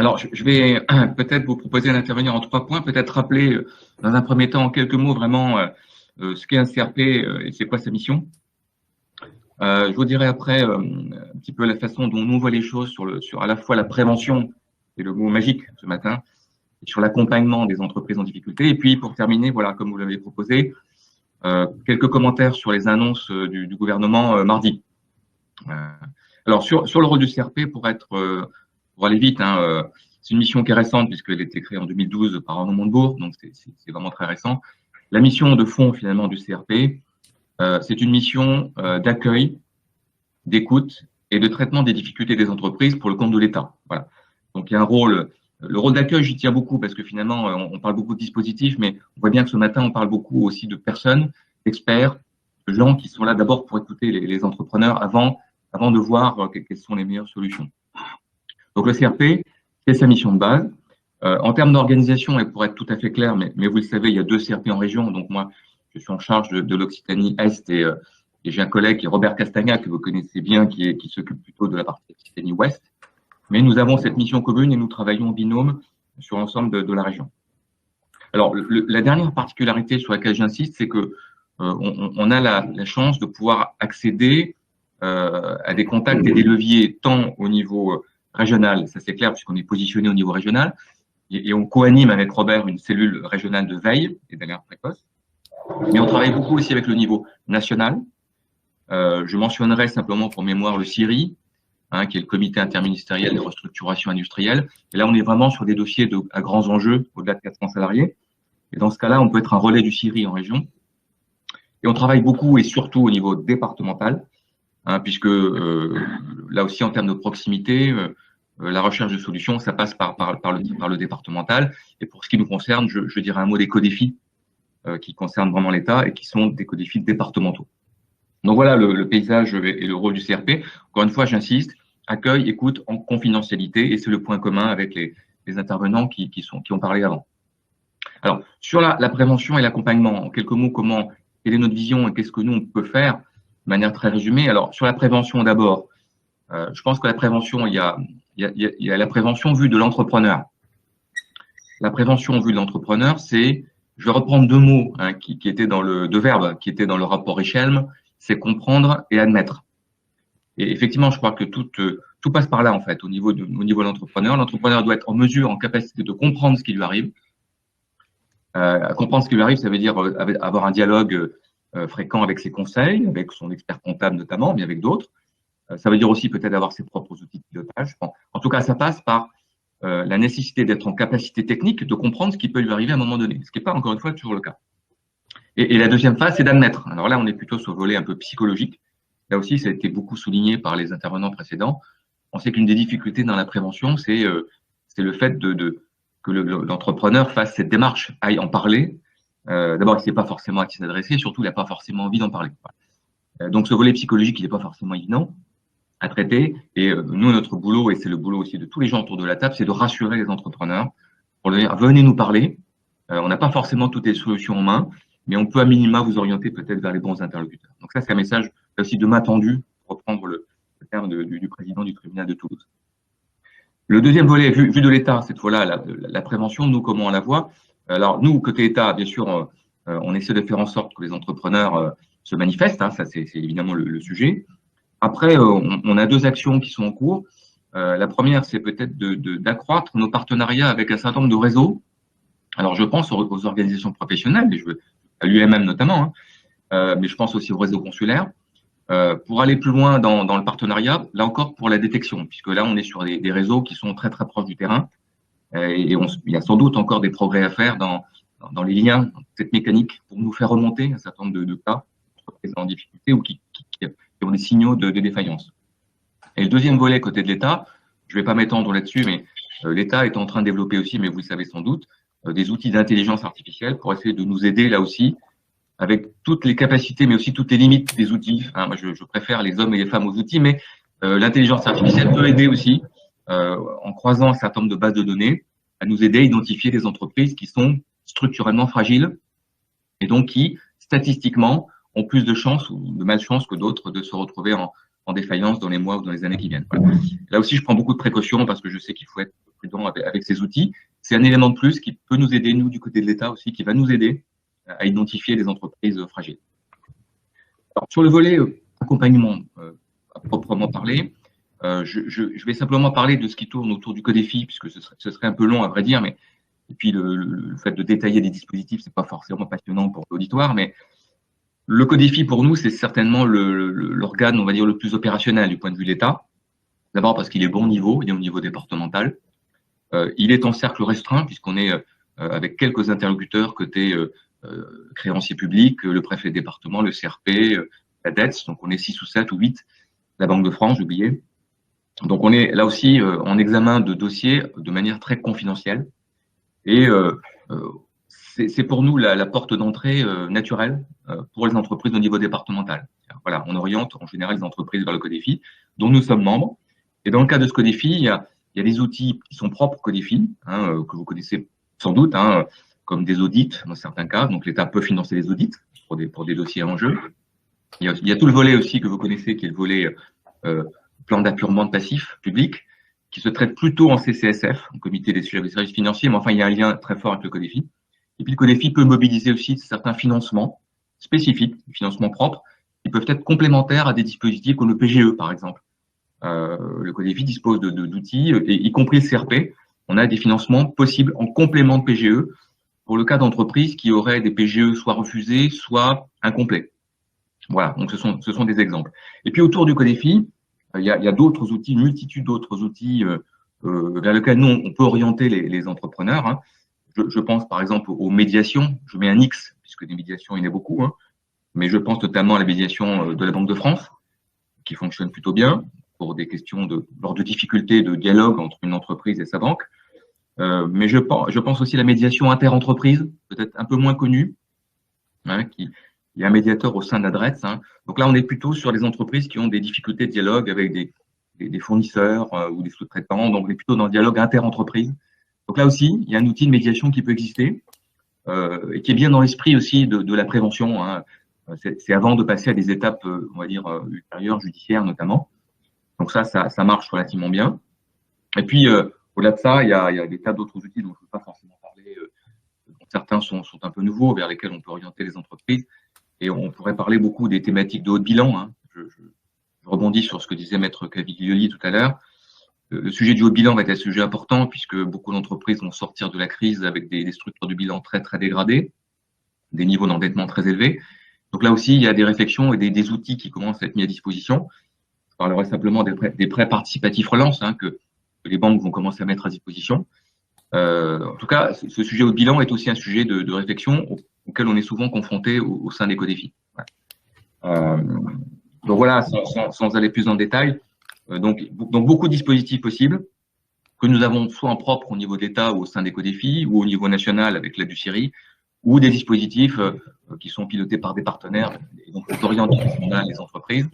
Alors, je vais peut-être vous proposer d'intervenir en 3 points, peut-être rappeler dans un premier temps en quelques mots vraiment ce qu'est un CRP et c'est quoi sa mission. Je vous dirai après un petit peu la façon dont nous on voit les choses sur à la fois la prévention, c'est le mot magique ce matin, et sur l'accompagnement des entreprises en difficulté. Et puis pour terminer, voilà, comme vous l'avez proposé, quelques commentaires sur les annonces du gouvernement mardi. Alors sur le rôle du CRP, pour aller vite, hein, c'est une mission qui est récente puisqu'elle a été créée en 2012 par Arnaud Montebourg, donc c'est vraiment très récent. La mission de fond finalement du CRP, c'est une mission d'accueil, d'écoute et de traitement des difficultés des entreprises pour le compte de l'État. Voilà. Donc il y a le rôle d'accueil, j'y tiens beaucoup parce que finalement on parle beaucoup de dispositifs, mais on voit bien que ce matin on parle beaucoup aussi de personnes, d'experts, de gens qui sont là d'abord pour écouter les entrepreneurs avant de voir quelles sont les meilleures solutions. Donc le CRP, c'est sa mission de base. En termes d'organisation, et pour être tout à fait clair, mais vous le savez, il y a 2 CRP en région. Donc moi, je suis en charge de l'Occitanie Est et j'ai un collègue qui est Robert Castagna, que vous connaissez bien, qui s'occupe plutôt de la partie Occitanie Ouest. Mais nous avons cette mission commune et nous travaillons en binôme sur l'ensemble de la région. Alors, la dernière particularité sur laquelle j'insiste, c'est que on a la chance de pouvoir accéder à des contacts et des leviers tant au niveau régional, ça c'est clair puisqu'on est positionné au niveau régional, et on co-anime avec Robert une cellule régionale de veille et d'alerte précoce, mais on travaille beaucoup aussi avec le niveau national. Je mentionnerai simplement pour mémoire le CIRI, qui est le comité interministériel de restructuration industrielle, et là on est vraiment sur des dossiers à grands enjeux, au-delà de 400 salariés, et dans ce cas-là on peut être un relais du CIRI en région, et on travaille beaucoup et surtout au niveau départemental, puisque là aussi en termes de proximité, la recherche de solutions, ça passe par le départemental. Et pour ce qui nous concerne, je dirais un mot des codéfis qui concernent vraiment l'État et qui sont des codéfis départementaux. Donc voilà le paysage et le rôle du CRP. Encore une fois, j'insiste, accueil, écoute en confidentialité, et c'est le point commun avec les intervenants qui ont parlé avant. Alors, sur la prévention et l'accompagnement, en quelques mots, quelle est notre vision et qu'est-ce que nous on peut faire de manière très résumée. Alors, sur la prévention d'abord, je pense que la prévention, il y a la prévention vue de l'entrepreneur. La prévention vue de l'entrepreneur, c'est, je vais reprendre 2 mots qui étaient dans 2 verbes qui étaient dans le rapport Richelme, c'est comprendre et admettre. Et effectivement, je crois que tout passe par là en fait, au niveau de l'entrepreneur. L'entrepreneur doit être en mesure, en capacité de comprendre ce qui lui arrive. Comprendre ce qui lui arrive, ça veut dire avoir un dialogue fréquent avec ses conseils, avec son expert comptable notamment, mais avec d'autres. Ça veut dire aussi peut-être avoir ses propres outils de pilotage. Bon, en tout cas, ça passe par la nécessité d'être en capacité technique de comprendre ce qui peut lui arriver à un moment donné, ce qui n'est pas encore une fois toujours le cas. Et la deuxième phase, c'est d'admettre. Alors là, on est plutôt sur le volet un peu psychologique. Là aussi, ça a été beaucoup souligné par les intervenants précédents. On sait qu'une des difficultés dans la prévention, c'est le fait que l'entrepreneur fasse cette démarche, aille en parler. D'abord, il ne sait pas forcément à qui s'adresser, surtout, il n'a pas forcément envie d'en parler. Donc, ce volet psychologique, il n'est pas forcément évident à traiter. Et nous, notre boulot, et c'est le boulot aussi de tous les gens autour de la table, c'est de rassurer les entrepreneurs pour leur dire, venez nous parler. On n'a pas forcément toutes les solutions en main, mais on peut à minima vous orienter peut-être vers les bons interlocuteurs. Donc ça, c'est un message aussi de main tendue, pour reprendre le terme du président du tribunal de Toulouse. Le deuxième volet, vu de l'État, cette fois-là, la prévention, nous, comment on la voit? Alors, nous, côté État, bien sûr, on essaie de faire en sorte que les entrepreneurs se manifestent, ça c'est évidemment le sujet. Après, on a 2 actions qui sont en cours. La première, c'est peut-être d'accroître nos partenariats avec un certain nombre de réseaux. Alors, je pense aux organisations professionnelles, à l'UMM notamment, mais je pense aussi aux réseaux consulaires, pour aller plus loin dans le partenariat, là encore pour la détection, puisque là, on est sur des réseaux qui sont très, très proches du terrain, et il y a sans doute encore des progrès à faire dans les liens, dans cette mécanique, pour nous faire remonter un certain nombre de cas en difficulté ou qui ont des signaux de défaillance. Et le deuxième volet côté de l'État, je ne vais pas m'étendre là-dessus, mais l'État est en train de développer aussi, mais vous le savez sans doute, des outils d'intelligence artificielle pour essayer de nous aider là aussi, avec toutes les capacités, mais aussi toutes les limites des outils. Moi, je préfère les hommes et les femmes aux outils, mais l'intelligence artificielle peut aider aussi, en croisant un certain nombre de bases de données, à nous aider à identifier des entreprises qui sont structurellement fragiles et donc qui, statistiquement, ont plus de chance ou de malchance que d'autres de se retrouver en défaillance dans les mois ou dans les années qui viennent. Voilà. Là aussi, je prends beaucoup de précautions parce que je sais qu'il faut être prudent avec ces outils. C'est un élément de plus qui peut nous aider, nous, du côté de l'État aussi, qui va nous aider à identifier des entreprises fragiles. Alors, sur le volet accompagnement, à proprement parler, je vais simplement parler de ce qui tourne autour du Codéfi, puisque ce serait un peu long à vrai dire, mais et puis le fait de détailler des dispositifs, c'est pas forcément passionnant pour l'auditoire, mais le Codéfi pour nous, c'est certainement l'organe, on va dire, le plus opérationnel du point de vue de l'État. D'abord parce qu'il est bon niveau, il est au niveau départemental. Il est en cercle restreint, puisqu'on est avec quelques interlocuteurs côté créanciers publics, le préfet de département, le CRP, la DETS, donc on est 6 ou 7 ou 8, la Banque de France, j'ai oublié. Donc on est là aussi en examen de dossiers de manière très confidentielle. Et c'est pour nous la porte d'entrée naturelle pour les entreprises au niveau départemental. Voilà, on oriente en général les entreprises vers le Codéfi, dont nous sommes membres. Et dans le cas de ce Codéfi, il y a des outils qui sont propres au Codéfi, que vous connaissez sans doute, comme des audits dans certains cas. Donc l'État peut financer les audits pour des dossiers en jeu. Il y a tout le volet aussi que vous connaissez, qui est le volet plan d'appurement de passifs publics, qui se traite plutôt en CCSF, en comité des services financiers, mais enfin il y a un lien très fort avec le Codéfi. Et puis le Codéfi peut mobiliser aussi certains financements spécifiques, financements propres, qui peuvent être complémentaires à des dispositifs comme le PGE par exemple. Le Codéfi dispose d'outils, y compris le CRP. On a des financements possibles en complément de PGE pour le cas d'entreprises qui auraient des PGE soit refusés, soit incomplets. Voilà, donc ce sont des exemples. Et puis autour du Codéfi, il y a d'autres outils, une multitude d'autres outils vers lesquels nous, on peut orienter les entrepreneurs. Je pense par exemple aux médiations. Je mets un X, puisque des médiations, il y en a beaucoup. Mais je pense notamment à la médiation de la Banque de France, qui fonctionne plutôt bien pour des questions lors de difficultés de dialogue entre une entreprise et sa banque. Mais je pense aussi à la médiation inter-entreprise, peut-être un peu moins connue, il y a un médiateur au sein de l'ADRETS. Donc là, on est plutôt sur les entreprises qui ont des difficultés de dialogue avec des fournisseurs ou des sous-traitants. Donc, on est plutôt dans le dialogue inter-entreprise. Donc là aussi, il y a un outil de médiation qui peut exister et qui est bien dans l'esprit aussi de la prévention. C'est avant de passer à des étapes, on va dire, ultérieures, judiciaires notamment. Donc ça marche relativement bien. Et puis, au-delà de ça, il y a des tas d'autres outils dont je ne veux pas forcément parler. Certains sont un peu nouveaux, vers lesquels on peut orienter les entreprises. Et on pourrait parler beaucoup des thématiques de haut de bilan. Je rebondis sur ce que disait Maître Caviglioli tout à l'heure. Le sujet du haut de bilan va être un sujet important puisque beaucoup d'entreprises vont sortir de la crise avec des structures de bilan très, très dégradées, des niveaux d'endettement très élevés. Donc là aussi, il y a des réflexions et des outils qui commencent à être mis à disposition. Je parlerai simplement des prêts participatifs relance que les banques vont commencer à mettre à disposition. En tout cas, ce sujet haut de bilan est aussi un sujet de réflexion auquel on est souvent confronté au sein des Codéfi. Donc voilà, sans aller plus en détail, donc beaucoup de dispositifs possibles que nous avons soit en propre au niveau de l'État ou au sein des Codéfi ou au niveau national avec l'aide du CIRI, ou des dispositifs qui sont pilotés par des partenaires et donc orientés les entreprises.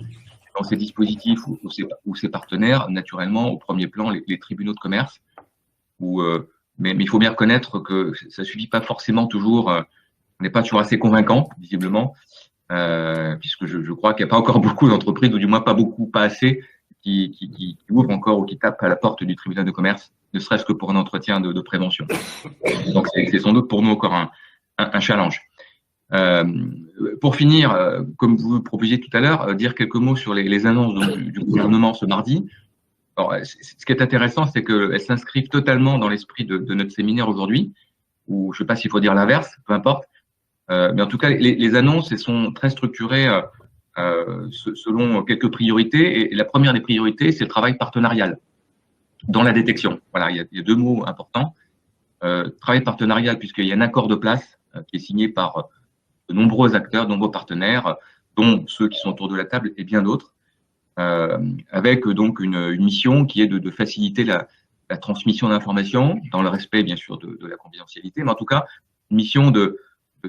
Dans ces dispositifs ou ces partenaires, naturellement, au premier plan, les tribunaux de commerce, mais il faut bien reconnaître que ça suffit pas forcément toujours, on n'est pas toujours assez convaincant, visiblement, puisque je crois qu'il n'y a pas encore beaucoup d'entreprises, ou du moins pas assez, qui ouvrent encore ou qui tapent à la porte du tribunal de commerce, ne serait-ce que pour un entretien de prévention. Donc c'est sans doute pour nous encore un challenge. Pour finir, comme vous le proposiez tout à l'heure, dire quelques mots sur les annonces du gouvernement ce mardi. Alors, ce qui est intéressant, c'est qu'elles s'inscrivent totalement dans l'esprit de notre séminaire aujourd'hui, ou je ne sais pas s'il faut dire l'inverse, peu importe. Mais en tout cas, les annonces, elles sont très structurées selon quelques priorités. Et la première des priorités, c'est le travail partenarial dans la détection. Voilà, il y a deux mots importants. Travail partenarial, puisqu'il y a un accord de place qui est signé par de nombreux acteurs, de nombreux partenaires, dont ceux qui sont autour de la table et bien d'autres. Avec donc une mission qui est de faciliter la transmission d'informations dans le respect bien sûr de la confidentialité, mais en tout cas une mission de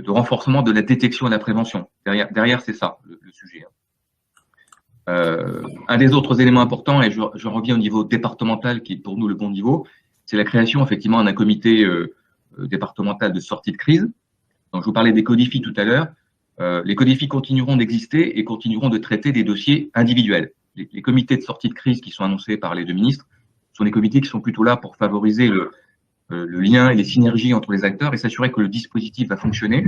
renforcement de la détection et de la prévention. Derrière c'est ça le sujet. Un des autres éléments importants, et je reviens au niveau départemental qui est pour nous le bon niveau, c'est la création effectivement d'un comité départemental de sortie de crise. Donc je vous parlais des Codéfi tout à l'heure. Les Codéfi continueront d'exister et continueront de traiter des dossiers individuels. les comités de sortie de crise qui sont annoncés par les deux ministres sont des comités qui sont plutôt là pour favoriser le lien et les synergies entre les acteurs et s'assurer que le dispositif va fonctionner.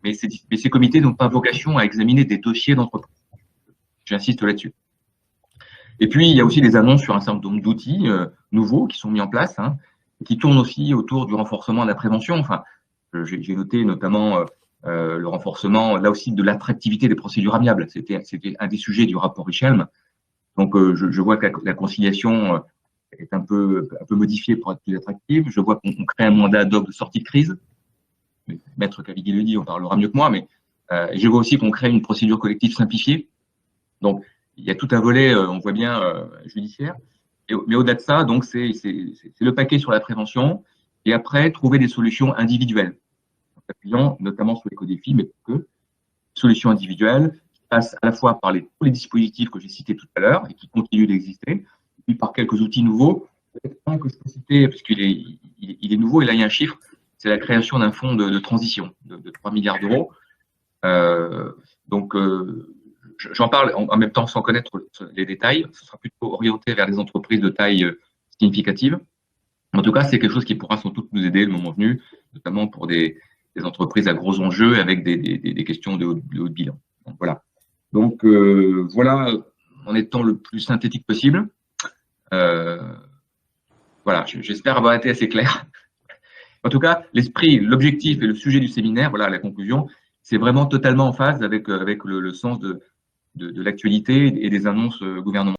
Mais ces comités n'ont pas vocation à examiner des dossiers d'entreprise. J'insiste là-dessus. Et puis, il y a aussi des annonces sur un certain nombre d'outils nouveaux qui sont mis en place, hein, qui tournent aussi autour du renforcement de la prévention. Enfin, j'ai noté notamment le renforcement, là aussi, de l'attractivité des procédures amiables. C'était un des sujets du rapport Richelme. Donc, je vois que la conciliation est un peu modifiée pour être plus attractive. Je vois qu'on crée un mandat ad hoc de sortie de crise. Maître Cavigui le dit, on parlera mieux que moi, mais je vois aussi qu'on crée une procédure collective simplifiée. Donc, il y a tout un volet, on voit bien, judiciaire. Mais au-delà de ça, donc c'est le paquet sur la prévention. Et après, trouver des solutions individuelles, en s'appuyant notamment sur l'éco-défi, mais pas que. Solutions individuelles qui passent à la fois par tous les dispositifs que j'ai cités tout à l'heure et qui continuent d'exister, et puis par quelques outils nouveaux. Peut-être un que je peux citer, parce qu'il est nouveau, et là il y a un chiffre, c'est la création d'un fonds de transition de 3 milliards d'euros. Donc, j'en parle en même temps sans connaître les détails. Ce sera plutôt orienté vers des entreprises de taille significative. En tout cas, c'est quelque chose qui pourra sans doute nous aider le moment venu, notamment pour des entreprises à gros enjeux avec des questions de haut bilan. Donc, voilà. Donc, voilà, en étant le plus synthétique possible. Voilà, j'espère avoir été assez clair. En tout cas, l'esprit, l'objectif et le sujet du séminaire, voilà la conclusion, c'est vraiment totalement en phase avec le sens de l'actualité et des annonces gouvernementales.